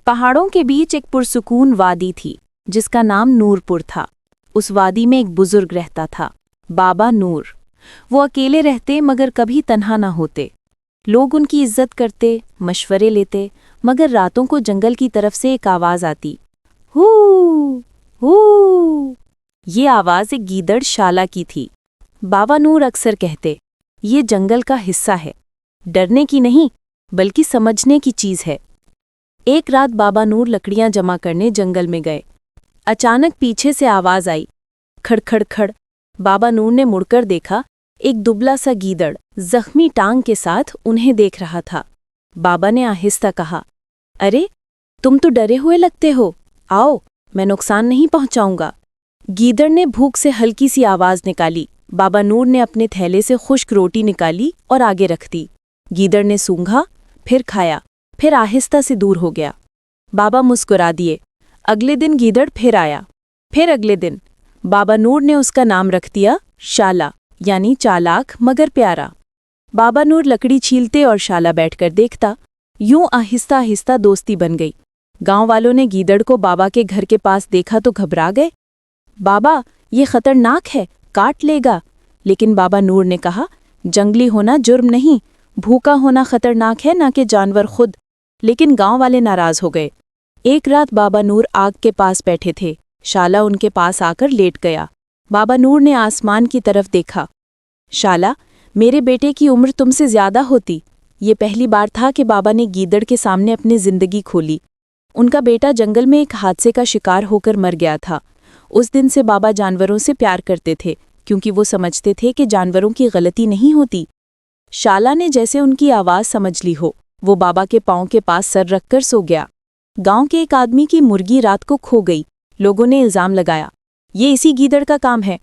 पहाड़ों के बीच एक पुरसुकून वादी थी जिसका नाम नूरपुर था। उस वादी में एक बुजुर्ग रहता था, बाबा नूर। वो अकेले रहते मगर कभी तन्हा न होते। लोग उनकी इज्जत करते, मशवरे लेते, मगर रातों को जंगल की तरफ से एक आवाज़ आती, हू हू। ये आवाज़ एक गीदड़ शाला की थी। बाबा नूर अक्सर कहते, ये जंगल का हिस्सा है, डरने की नहीं बल्कि समझने की चीज़ है। एक रात बाबा नूर लकड़ियां जमा करने जंगल में गए। अचानक पीछे से आवाज़ आई, खड़खड़ खड़। बाबा नूर ने मुड़कर देखा, एक दुबला सा गीदड़ जख्मी टांग के साथ उन्हें देख रहा था। बाबा ने आहिस्ता कहा, अरे तुम तो डरे हुए लगते हो, आओ मैं नुकसान नहीं पहुंचाऊंगा। गीदड़ ने भूख से हल्की सी आवाज़ निकाली। बाबा नूर ने अपने थैले से खुश्क रोटी निकाली और आगे रख दी। गीदड़ ने सूंघा, फिर खाया, फिर आहिस्ता से दूर हो गया। बाबा मुस्कुरा दिए। अगले दिन गीदड़ फिर आया, फिर अगले दिन। बाबा नूर ने उसका नाम रख दिया शाला, यानी चालाक मगर प्यारा। बाबा नूर लकड़ी छीलते और शाला बैठकर देखता। यूं आहिस्ता आहिस्ता दोस्ती बन गई। गांव वालों ने गीदड़ को बाबा के घर के पास देखा तो घबरा गए। बाबा ये खतरनाक है, काट लेगा। लेकिन बाबा नूर ने कहा, जंगली होना जुर्म नहीं, भूखा होना खतरनाक है, ना कि जानवर खुद। लेकिन गांव वाले नाराज हो गए। एक रात बाबा नूर आग के पास बैठे थे। शाला उनके पास आकर लेट गया। बाबा नूर ने आसमान की तरफ देखा। शाला, मेरे बेटे की उम्र तुमसे ज्यादा होती। ये पहली बार था कि बाबा ने गीदड़ के सामने अपनी जिंदगी खोली। उनका बेटा जंगल में एक हादसे का शिकार होकर मर गया था। उस दिन से बाबा जानवरों से प्यार करते थे, क्योंकि वो समझते थे कि जानवरों की गलती नहीं होती। शाला ने जैसे उनकी आवाज़ समझ ली हो, वो बाबा के पांव के पास सर रखकर सो गया। गांव के एक आदमी की मुर्गी रात को खो गई। लोगों ने इल्जाम लगाया, ये इसी गीदड़ का काम है।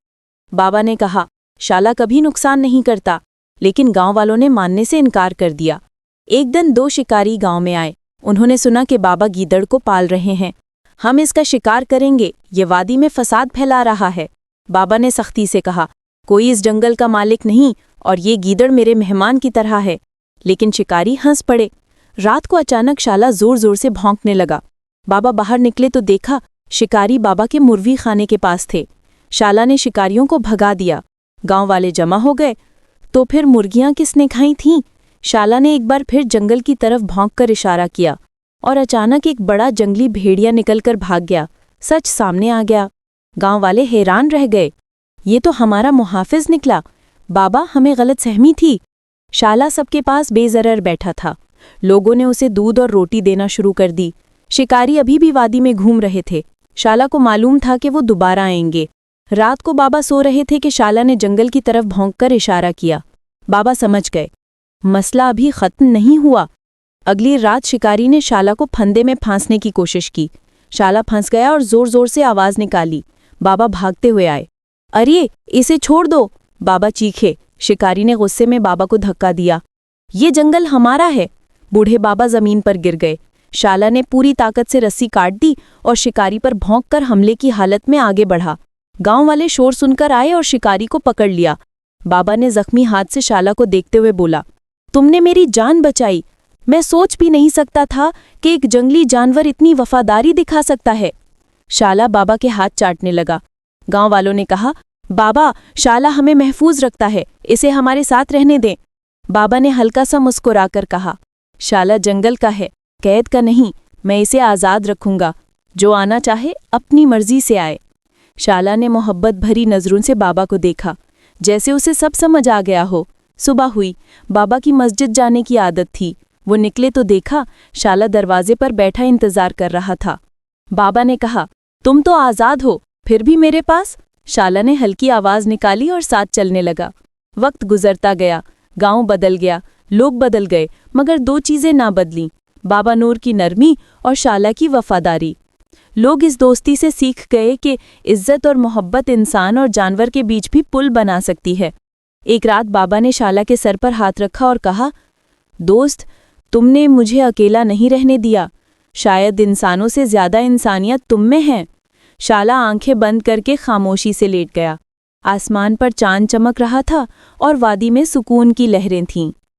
बाबा ने कहा, शाला कभी नुकसान नहीं करता। लेकिन गांव वालों ने मानने से इनकार कर दिया। एक दिन 2 शिकारी गांव में आए। उन्होंने सुना कि बाबा गीदड़ को पाल रहे हैं। हम इसका शिकार करेंगे, ये वादी में फसाद फैला रहा है। बाबा ने सख्ती से कहा, कोई इस जंगल का मालिक नहीं और ये गीदड़ मेरे मेहमान की तरह है। लेकिन शिकारी हंस पड़े। रात को अचानक शाला जोर जोर से भौंकने लगा। बाबा बाहर निकले तो देखा, शिकारी बाबा के मुर्गी खाने के पास थे। शाला ने शिकारियों को भगा दिया। गांव वाले जमा हो गए। तो फिर मुर्गियां किसने खाई थीं? शाला ने एक बार फिर जंगल की तरफ भौंककर इशारा किया और अचानक एक बड़ा जंगली भेड़िया निकलकर भाग गया। सच सामने आ गया। गांव वाले हैरान रह गए। ये तो हमारा मुहाफिज निकला। बाबा, हमें गलतफहमी थी। शाला सबके पास बेजरर बैठा था। लोगों ने उसे दूध और रोटी देना शुरू कर दी। शिकारी अभी भी वादी में घूम रहे थे। शाला को मालूम था कि वो दोबारा आएंगे। रात को बाबा सो रहे थे कि शाला ने जंगल की तरफ भौंककर इशारा किया। बाबा समझ गए, मसला अभी खत्म नहीं हुआ। अगली रात शिकारी ने शाला को फंदे में फांसने की कोशिश की। शाला फंस गया और जोर जोर से आवाज निकाली। बाबा भागते हुए आए। अरे इसे छोड़ दो, बाबा चीखे। शिकारी ने गुस्से में बाबा को धक्का दिया। ये जंगल हमारा है। बूढ़े बाबा जमीन पर गिर गए। शाला ने पूरी ताकत से रस्सी काट दी और शिकारी पर भौंककर हमले की हालत में आगे बढ़ा। गांव वाले शोर सुनकर आए और शिकारी को पकड़ लिया। बाबा ने जख्मी हाथ से शाला को देखते हुए बोला, तुमने मेरी जान बचाई। मैं सोच भी नहीं सकता था कि एक जंगली जानवर इतनी वफादारी दिखा सकता है। शाला बाबा के हाथ चाटने लगा। गांव वालों ने कहा, बाबा, शाला हमें महफूज रखता है, इसे हमारे साथ रहने दें। बाबा ने हल्का सा मुस्कुराकर कहा, शाला जंगल का है, कैद का नहीं। मैं इसे आज़ाद रखूंगा। जो आना चाहे अपनी मर्जी से आए। शाला ने मोहब्बत भरी नज़रों से बाबा को देखा, जैसे उसे सब समझ आ गया हो। सुबह हुई। बाबा की मस्जिद जाने की आदत थी। वो निकले तो देखा, शाला दरवाजे पर बैठा इंतजार कर रहा था। बाबा ने कहा, तुम तो आज़ाद हो, फिर भी मेरे पास? शाला ने हल्की आवाज़ निकाली और साथ चलने लगा। वक्त गुजरता गया। गांव बदल गया, लोग बदल गए, मगर 2 चीज़ें ना बदलीं, बाबा नूर की नरमी और शाला की वफादारी। लोग इस दोस्ती से सीख गए कि इज्जत और मोहब्बत इंसान और जानवर के बीच भी पुल बना सकती है। एक रात बाबा ने शाला के सर पर हाथ रखा और कहा, दोस्त, तुमने मुझे अकेला नहीं रहने दिया। शायद इंसानों से ज्यादा इंसानियत तुम में है। शाला आंखें बंद करके खामोशी से लेट गया। आसमान पर चांद चमक रहा था और वादी में सुकून की लहरें थीं।